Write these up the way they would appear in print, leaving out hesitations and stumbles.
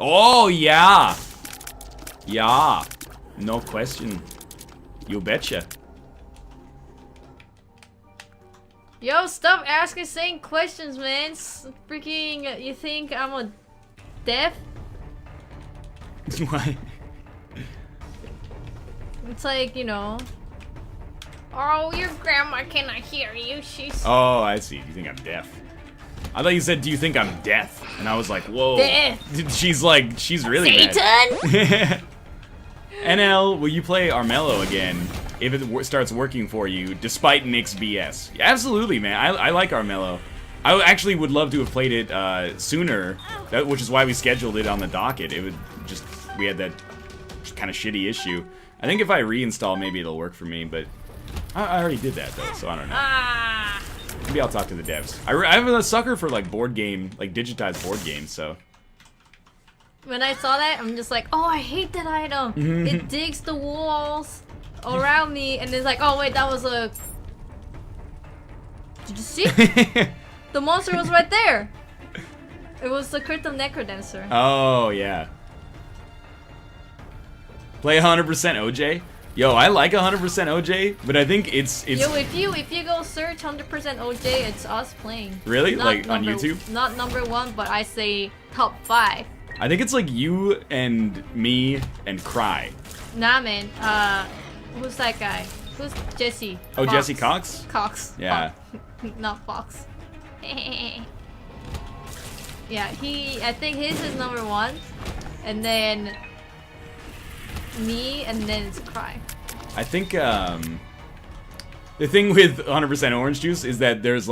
Oh, yeah. Yeah. No question. You betcha. Yo, stop asking same questions, man. Freaking, you think I'm a deaf? Why? It's like, you know. Oh, your grandma cannot hear you. She's. Oh, I see. You think I'm deaf? I thought you said, do you think I'm deaf? And I was like, whoa. Deaf. She's like, she's really Satan? NL, will you play Armello again if it starts working for you, despite Nick's BS? Yeah, absolutely, man. I like Armello. I actually would love to have played it sooner, which is why we scheduled it on the docket. It would just, we had that kind of shitty issue. I think if I reinstall, maybe it'll work for me, but I already did that, though, so I don't know. Maybe I'll talk to the devs. I'm a sucker for, like, board game, like, digitized board games, so. When I saw that, I'm just like, oh, I hate that item. It digs the walls around me, and it's like, oh, wait, that was a... Did you see? The monster was right there. It was the Crypt of Necrodancer. Oh, yeah. Play 100% OJ? Yo, I like 100% OJ, but I think it's... Yo, if you go search 100% OJ, it's us playing. Really? Like on YouTube? Not #1, but I say top 5. I think it's like you and me and Cry. Nah, man. Who's that guy? Who's Jesse? Oh, Fox. Jesse Cox? Cox. Yeah. Not Fox. Yeah, I think his is #1, and then me, and then it's Cry. I think the thing with 100% Orange Juice is that there's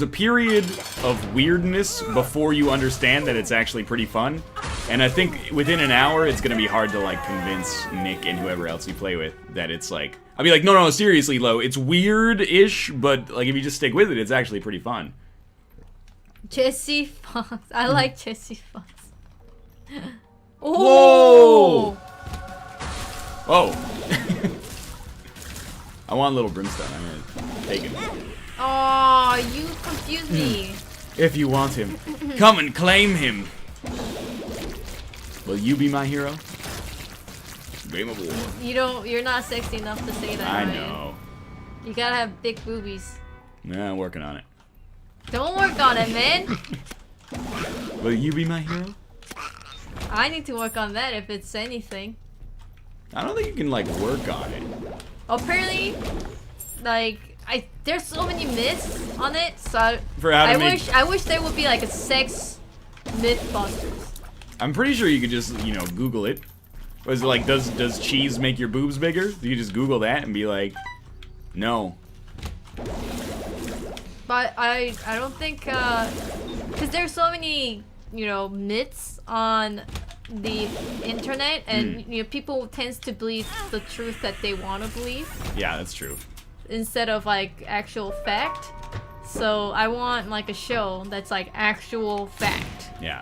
a period of weirdness before you understand that it's actually pretty fun. And I think within an hour, it's gonna be hard to like convince Nick and whoever else you play with that it's like, I'll be like, no, seriously, Lo, it's weird-ish, but like if you just stick with it, it's actually pretty fun. Jesse Fox. I like Jesse Fox. Oh! Whoa. I want Little Brimstone. I'm gonna take him. Oh, you confused me. If you want him, come and claim him. Will you be my hero? Game of War. You're not sexy enough to say that. I right? know. You gotta have big boobies. Yeah, I'm working on it. Don't work on it, man. Will you be my hero? I need to work on that if it's anything. I don't think you can like work on it. Apparently, like there's so many myths on it, so I wish there would be like a sex mythbusters. I'm pretty sure you could just, you know, Google it. Was it like, does cheese make your boobs bigger? You just Google that and be like, no. But I don't think, because there's so many, you know, myths on the internet, and you know, people tends to believe the truth that they want to believe. Yeah, that's true. Instead of like actual fact. So I want like a show that's like actual fact. Yeah.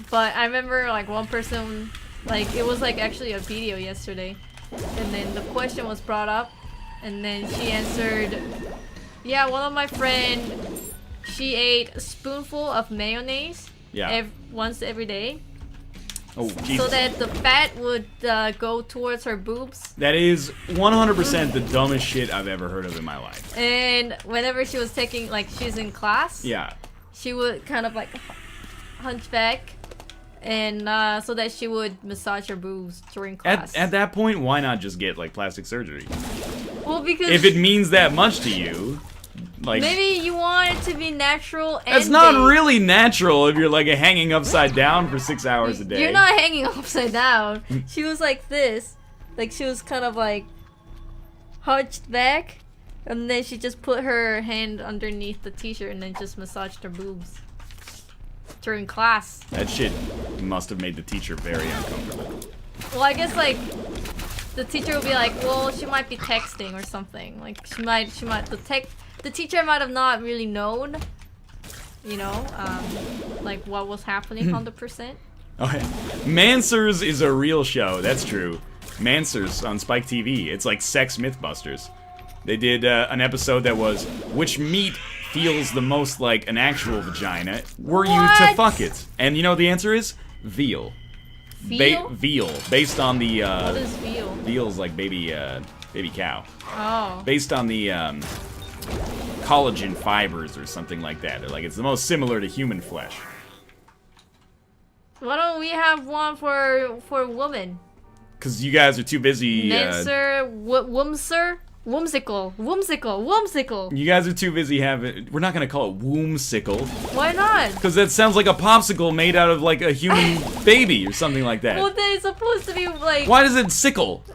But I remember like one person, like it was like actually a video yesterday, and then the question was brought up, and then she answered, yeah, one of my friend, she ate a spoonful of mayonnaise once every day. Oh, Jesus. So that the fat would go towards her boobs. That is 100% the dumbest shit I've ever heard of in my life. And whenever she was taking, like, she's in class. Yeah. She would kind of like hunch back, and so that she would massage her boobs during class. At that point, why not just get like plastic surgery? Well, because if it means that much to you, like maybe you want it to be natural. And that's not really natural if you're like hanging upside down for 6 hours a day. You're not hanging upside down. She was like this, like she was kind of like hunched back, and then she just put her hand underneath the t-shirt and then just massaged her boobs during class. That shit must have made the teacher very uncomfortable. Well, I guess like the teacher would be like, well, she might be texting or something. Like she might the teacher might have not really known, you know, like what was happening 100%. Okay. Mansers is a real show. That's true. Mansers on Spike TV. It's like Sex Mythbusters. They did an episode that was which meat feels the most like an actual vagina, were you to What? fuck it? And you know what the answer is? Veal. Veal? Veal, based on the What is veal? veal's like baby cow. Oh. Based on the collagen fibers or something like that. They're like it's the most similar to human flesh. Why don't we have one for women? Cause you guys are too busy. Nancer, Wumser, Wumsicle. You guys are too busy having. We're not gonna call it wombsicle. Why not? Because that sounds like a popsicle made out of like a human baby or something like that. Well, then it's supposed to be like. Why does it sickle?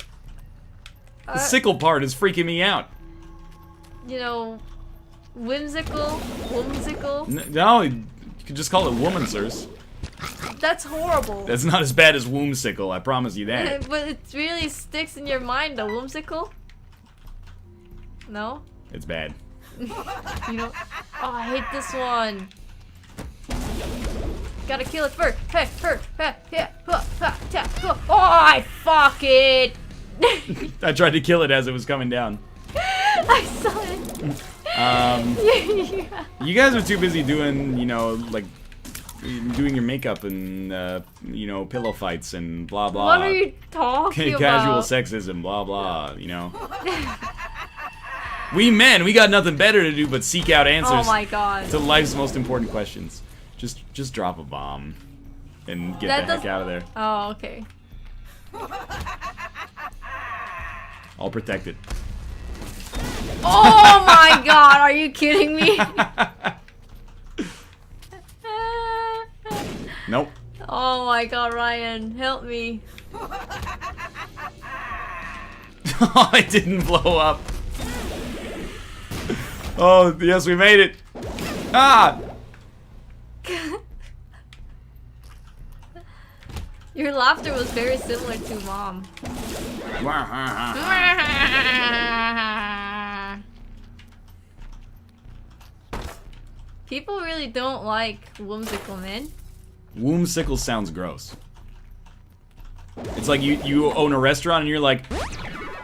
The sickle part is freaking me out. You know, whimsical. No, you could just call it womansers. That's horrible. That's not as bad as wombsicle, I promise you that. But it really sticks in your mind, though. Whimsical? No? It's bad. You know? Oh, I hate this one. Gotta kill it first. Oh, I fuck it! I tried to kill it as it was coming down. I saw it. You guys are too busy doing, you know, like, doing your makeup and, you know, pillow fights and blah blah. What are you talking about? Casual sexism, blah blah, you know. We men, we got nothing better to do but seek out answers Oh my god. to life's most important questions. Just drop a bomb and get That the heck out of there. Oh, okay. I'll protect it. Oh my god, are you kidding me? Nope. Oh my god, Ryan, help me. Oh, it didn't blow up. Oh, yes, we made it. Ah! Your laughter was very similar to Mom. People really don't like whimsical men. Wombsicle sounds gross. It's like you own a restaurant and you're like,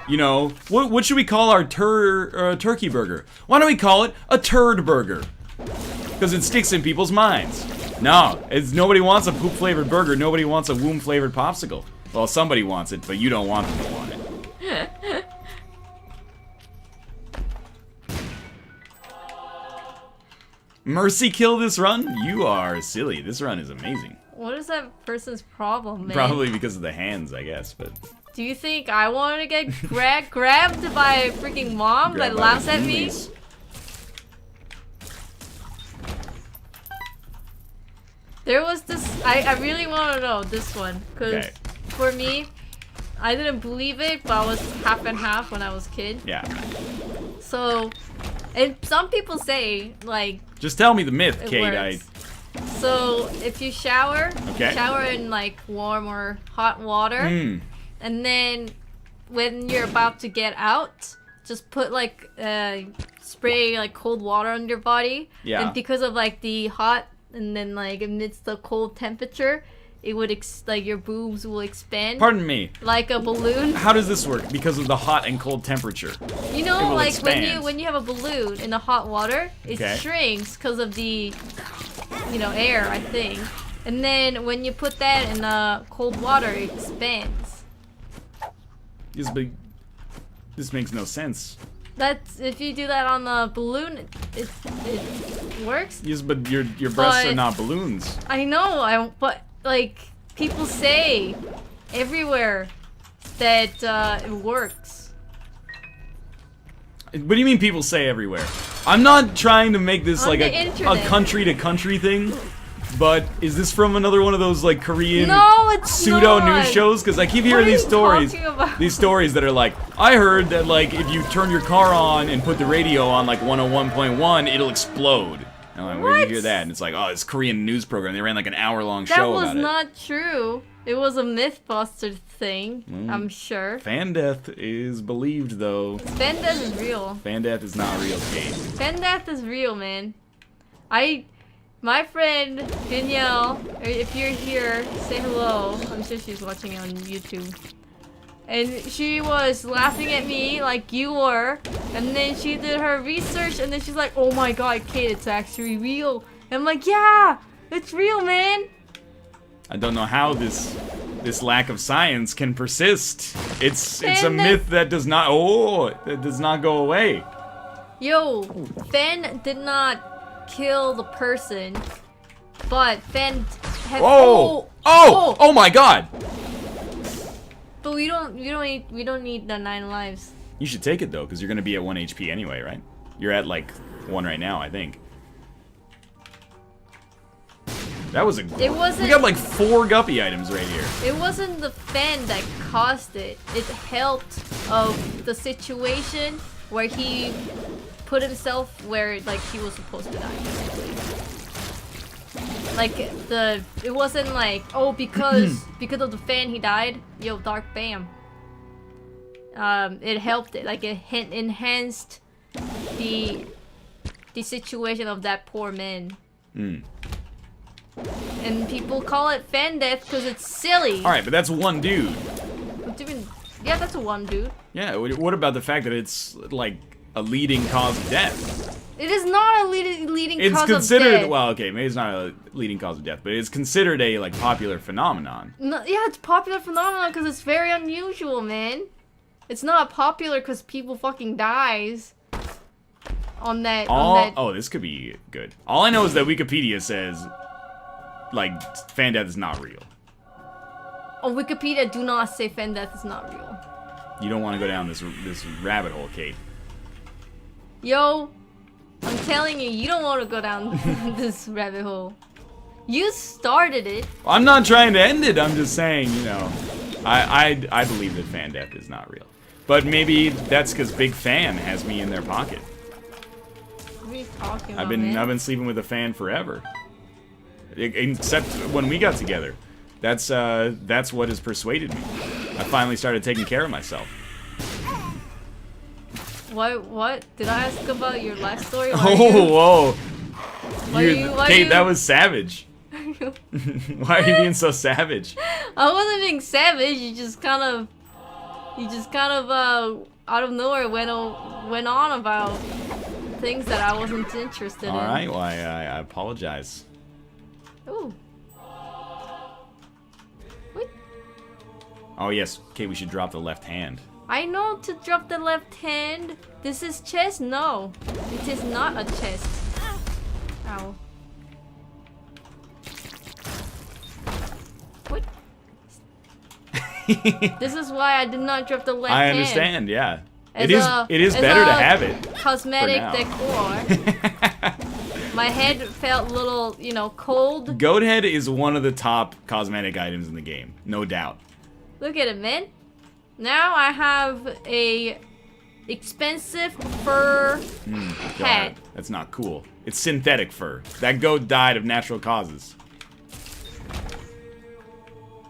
you know, what should we call our turkey burger? Why don't we call it a turd burger? Because it sticks in people's minds. No, nobody wants a poop flavored burger. Nobody wants a womb flavored popsicle. Well, somebody wants it, but you don't want them to want it. Mercy kill this run? You are silly. This run is amazing. What is that person's problem, man? Probably because of the hands, I guess, but... Do you think I want to get grabbed by a freaking mom that laughs at me? There was this... I really want to know this one. Because for me, I didn't believe it, but I was half and half when I was a kid. Yeah. So... And some people say, like... Just tell me the myth, Kate. Works. So, if you shower, Okay. shower in, like, warm or hot water, and then when you're about to get out, just put, like, spray, like, cold water on your body. Yeah. And because of, like, the hot, and then, like, amidst the cold temperature, it would, like, your boobs will expand. Pardon me. Like a balloon. How does this work? Because of the hot and cold temperature. You It know, will like expand. when you have a balloon in the hot water, it shrinks because of the, you know, air, I think. And then when you put that in the cold water, it expands. Yes, but this makes no sense. That's if you do that on the balloon, it works. Yes, but your breasts are But- not balloons. I know, but like people say everywhere that it works. What do you mean people say everywhere? I'm not trying to make this On like the a internet. country to country thing, but is this from another one of those like Korean No, it's pseudo not. news shows? Because I keep What hearing are these you stories, talking about? these stories that are like, I heard that like if you turn your car on and put the radio on like 101.1, it'll explode. And I'm like, where did you hear that? And it's like, oh, it's a Korean news program. They ran like an hour-long That show was about it. not true. It was a MythBuster thing, I'm sure. Fan death is believed, though. Fan death is real. Fan death is not real, Kate. Fan death is real, man. My friend Danielle, if you're here, say hello. I'm sure she's watching on YouTube. And she was laughing at me like you were. And then she did her research and then she's like, oh my god, Kate, it's actually real. And I'm like, yeah, it's real, man. I don't know how this lack of science can persist. It's a myth that does not go away. Yo, Fen did not kill the person, but Fen had oh my god. But we don't need the 9 lives. You should take it though, because you're gonna be at 1 HP anyway, right? You're at like 1 right now, I think. That was we got like 4 guppy items right here. It wasn't the fan that caused it. It helped of the situation where he put himself where like he was supposed to die. Like it wasn't like, oh, because of the fan he died. Yo, Dark Bam. It helped it. Like it enhanced the situation of that poor man. And people call it fan death because it's silly. All right, but that's one dude. Yeah, that's a one dude. Yeah. What about the fact that it's like a leading cause of death? It is not a leading cause of death. It's considered, well, okay, maybe it's not a leading cause of death, but it's considered a like popular phenomenon. No, yeah, it's popular phenomenon because it's very unusual, man. It's not popular because people fucking dies on that. Oh, this could be good. All I know is that Wikipedia says, like, fan death is not real. On Wikipedia, do not say fan death is not real. You don't want to go down this rabbit hole, Kate. Yo, I'm telling you, you don't want to go down this rabbit hole. You started it. I'm not trying to end it. I'm just saying, you know, I believe that fan death is not real. But maybe that's because Big Fan has me in their pocket. What are you talking about, I've been sleeping with a fan forever. Except when we got together. That's what has persuaded me. I finally started taking care of myself. What? Did I ask about your life story? Whoa. Kate, that was savage. Why are you being so savage? I wasn't being savage. You just kind of out of nowhere went on about things that I wasn't interested in. All right, well, I apologize. Ooh. Wait. Oh yes, Kate, we should drop the left hand. I know to drop the left hand. This is chest? No. It is not a chest. Ow. What? This is why I did not drop the left hand. I understand, yeah. It is better to have it. Cosmetic decor. My head felt a little, you know, cold. Goat head is one of the top cosmetic items in the game, no doubt. Look at it, man. Now I have a expensive fur hat. That's not cool. It's synthetic fur. That goat died of natural causes.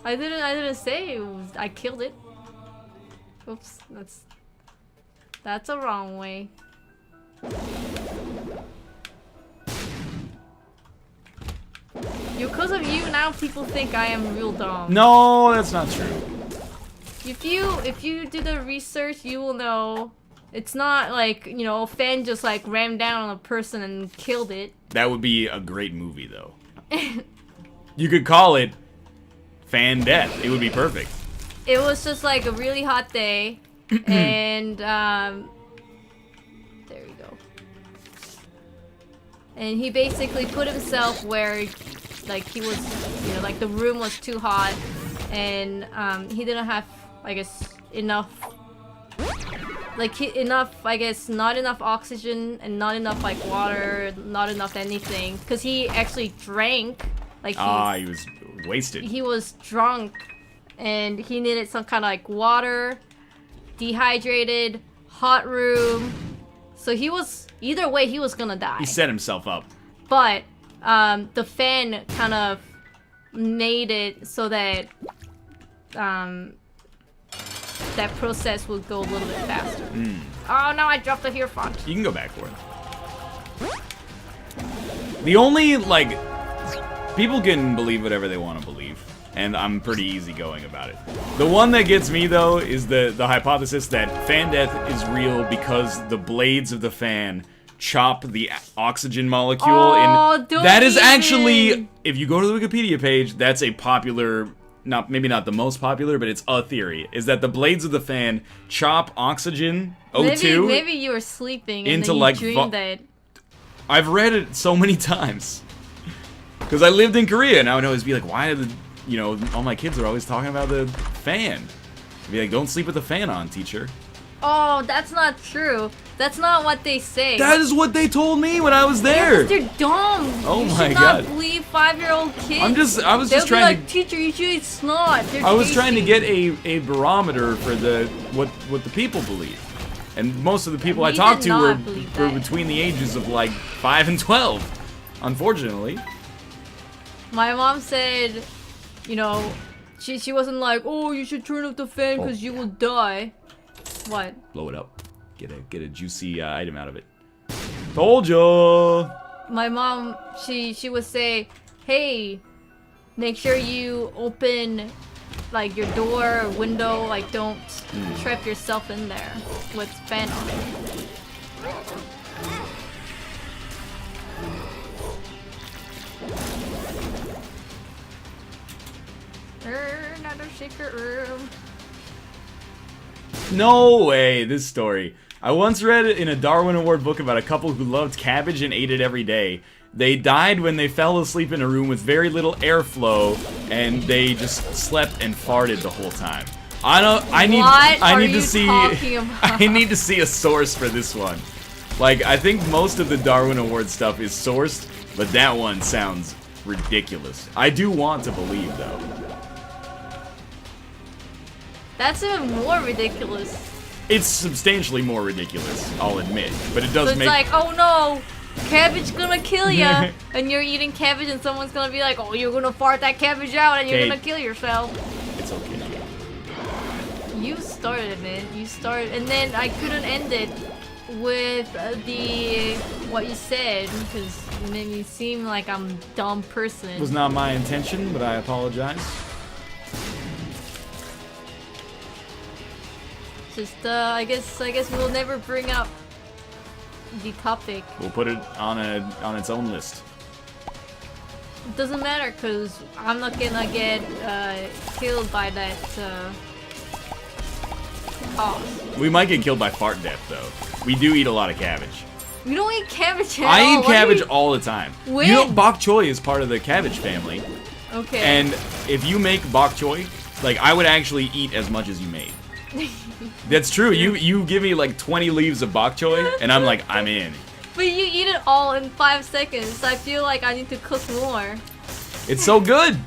I didn't say I killed it. Oops, that's a wrong way. Because of you, now people think I am real dumb. No, that's not true. If you do the research, you will know it's not like, you know, a fan just like ran down on a person and killed it. That would be a great movie, though. You could call it Fan Death. It would be perfect. It was just like a really hot day, and there you go. And he basically put himself where, like, he was, you know, like the room was too hot, and he didn't have, I guess, enough, like, I guess, not enough oxygen and not enough, like, water, not enough anything, because he actually drank, like, he was wasted. He was drunk, and he needed some kind of, like, water, dehydrated, hot room, so he was, either way, he was gonna die. He set himself up. But the fan kind of made it so that that process would go a little bit faster. Oh no, I dropped the hierophant. You can go back for it. The only, like, people can believe whatever they want to believe. and I'm pretty easygoing about it. The one that gets me, though, is the hypothesis that fan death is real because the blades of the fan chop the oxygen molecule. Oh, don't that is even. actually, if you go to the Wikipedia page, that's a popular, maybe not the most popular, but it's a theory, is that the blades of the fan chop oxygen, O2, maybe you were sleeping and into then you like dreamed that. I've read it so many times. Because I lived in Korea, and I would always be like, why are all my kids are always talking about the fan? I'd be like, don't sleep with the fan on, teacher. Oh, that's not true. That's not what they say. That is what they told me when I was there. Yeah, 'cause they're dumb. Oh you my should God. not believe 5-year-old kids. I was just They'll trying be like, teacher, you should eat snot. I was trying to get a barometer for what the people believe. And most of the people I We talked did to not were believe that. between the ages of like 5 and 12. Unfortunately. My mom said, she wasn't like, oh, you should turn off the fan because you will die. What? Blow it up. Get a juicy item out of it. Told ya! My mom, she would say, hey, make sure you open like your door or window, like don't trap yourself in there with fan on. Another secret room. No way, this story. I once read in a Darwin Award book about a couple who loved cabbage and ate it every day. They died when they fell asleep in a room with very little airflow, and they just slept and farted the whole time. I need to see I need to see a source for this one. Like, I think most of the Darwin Award stuff is sourced, but that one sounds ridiculous. I do want to believe, though. That's even more ridiculous. It's substantially more ridiculous, I'll admit, but it does So it's make... like, oh no, cabbage gonna kill ya, and you're eating cabbage and someone's gonna be like, oh, you're gonna fart that cabbage out and you're Kate. gonna kill yourself. It's okay. You started, man. You started, and then I couldn't end it with what you said because it made me seem like I'm a dumb person. It was not my intention, but I apologize. Just I guess we'll never bring up the topic. We'll put it on its own list. It doesn't matter because I'm not gonna get killed by that cause. We might get killed by fart death, though. We do eat a lot of cabbage. You don't eat cabbage at I all. eat cabbage all the time. When? You know, bok choy is part of the cabbage family. Okay. And if you make bok choy, like, I would actually eat as much as you made. That's true. You give me like 20 leaves of bok choy, and I'm like, I'm in. But you eat it all in 5 seconds. I feel like I need to cook more. It's so good.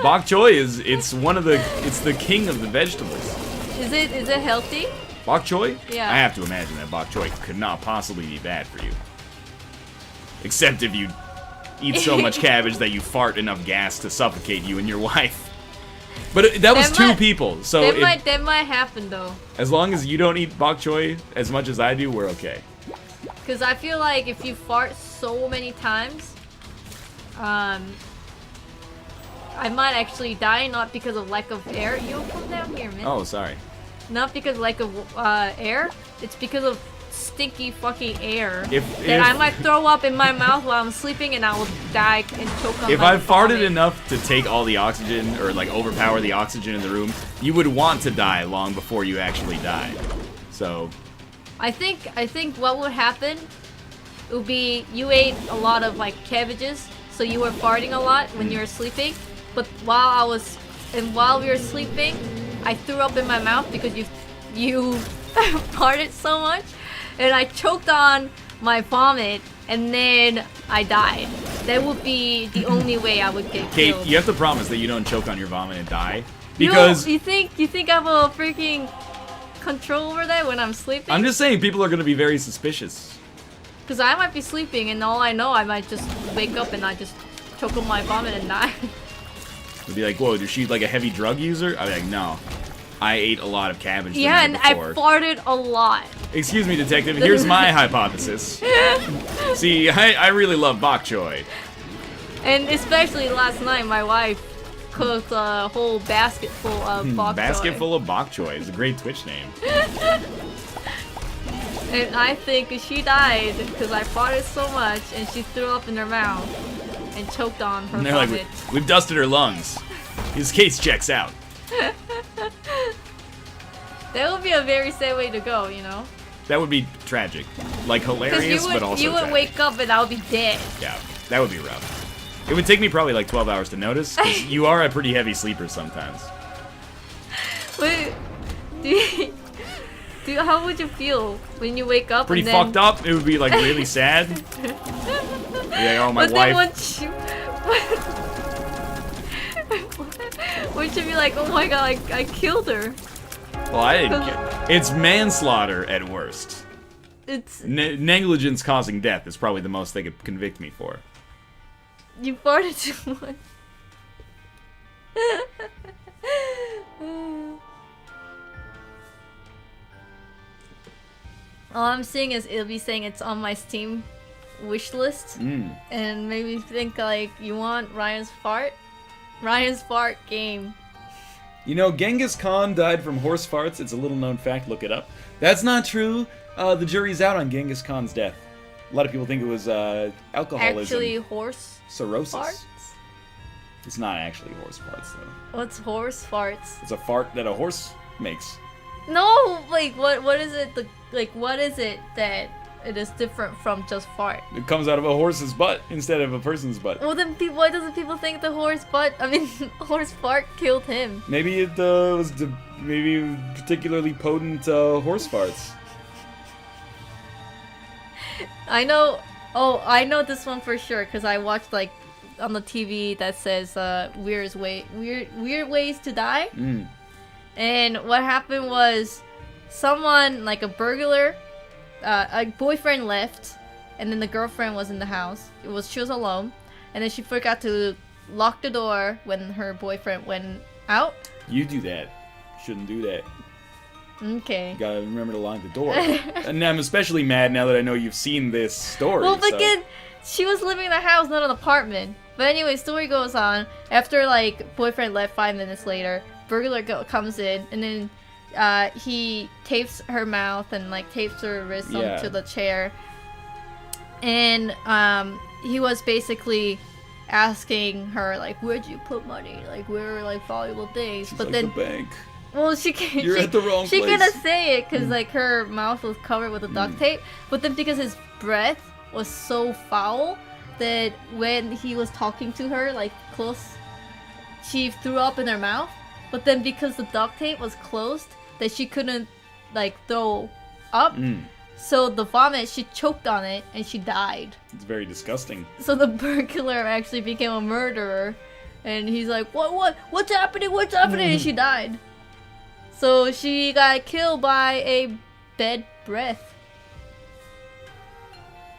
Bok choy it's the king of the vegetables. Is it healthy? Bok choy? Yeah. I have to imagine that bok choy could not possibly be bad for you. Except if you eat so much cabbage that you fart enough gas to suffocate you and your wife. But that was two people, so that might happen though. As long as you don't eat bok choy as much as I do, we're okay. Because I feel like if you fart so many times, I might actually die, not because of lack of air. You come down here, man. Oh, sorry. Not because of lack of air. It's because of stinky fucking air. That I might throw up in my mouth while I'm sleeping, and I will die and choke on. If I farted enough to take all the oxygen or like overpower the oxygen in the room, you would want to die long before you actually die. So. I think what would happen would be you ate a lot of like cabbages, so you were farting a lot when you were sleeping. But while we were sleeping, I threw up in my mouth because you farted so much, and I choked on my vomit, and then I died. That would be the only way I would get Kate, killed. you have to promise that you don't choke on your vomit and die, because you think I have a freaking control over that when I'm sleeping? I'm just saying people are gonna be very suspicious. Because I might be sleeping, and all I know, I might just wake up and I just choke on my vomit and die. They'll be like, whoa, is she like a heavy drug user? I'll be like, no. I ate a lot of cabbage the Yeah, night and before. I farted a lot. Excuse me, detective. Here's my hypothesis. See, I really love bok choy. And especially last night, my wife cooked a whole basket full of bok choy. Basket full of bok choy is a great Twitch name. And I think she died because I farted so much and she threw up in her mouth and choked on her And they're vomit. like, we've dusted her lungs. His case checks out. That would be a very sad way to go, you know? That would be tragic. Like hilarious, but also you would tragic. wake up and I would be dead. Yeah, that would be rough. It would take me probably like 12 hours to notice, because you are a pretty heavy sleeper sometimes. Wait, how would you feel when you wake up? Pretty and then... fucked up. It would be like really sad. Yeah, oh, my but wife. Then wouldn't you be like, oh my god, I killed her? Well, I didn't care. It's manslaughter at worst. It's Negligence causing death is probably the most they could convict me for. you farted too much. All I'm seeing is it'll be saying it's on my Steam wish list, and maybe think like, you want Ryan's fart? Ryan's fart game. You know, Genghis Khan died from horse farts. It's a little known fact. Look it up. That's not true. The jury's out on Genghis Khan's death. A lot of people think it was alcoholism. Actually, horse cirrhosis. farts? It's not actually horse farts, though. What's horse farts? It's a fart that a horse makes. No, like what is it? What is it that it is different from just fart? It comes out of a horse's butt instead of a person's butt. Well, then why doesn't people think the horse horse fart killed him? Maybe it was maybe particularly potent horse farts. I know. Oh, I know this one for sure because I watched like on the TV that says weird ways to die. And what happened was someone, like a burglar, a boyfriend left, and then the girlfriend was in the house. She was alone, and then she forgot to lock the door when her boyfriend went out. You do that. Shouldn't do that. Okay. You gotta remember to lock the door. And I'm especially mad now that I know you've seen this story. Well, but again, she was living in a house, not an apartment. But anyway, story goes on. After like boyfriend left 5 minutes later, burglar comes in, and then he tapes her mouth and like tapes her wrist onto the chair. And he was basically asking her like, where'd you put money? Like, where are like valuable things? She's but like, then the bank. well, she can't. You're at the wrong She place. couldn't say it because like her mouth was covered with the duct tape. But then because his breath was so foul that when he was talking to her like close, she threw up in her mouth. But then because the duct tape was closed, that she couldn't like throw up. So the vomit, she choked on it and she died. It's very disgusting. So the burglar actually became a murderer, and he's like, what's happening? What's happening? And she died. So she got killed by a bad breath.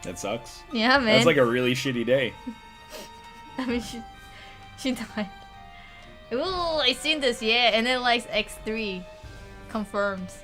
That sucks. Yeah, man. That's like a really shitty day. I mean, she died. Ooh, I seen this, yeah. And it likes X3. Confirms.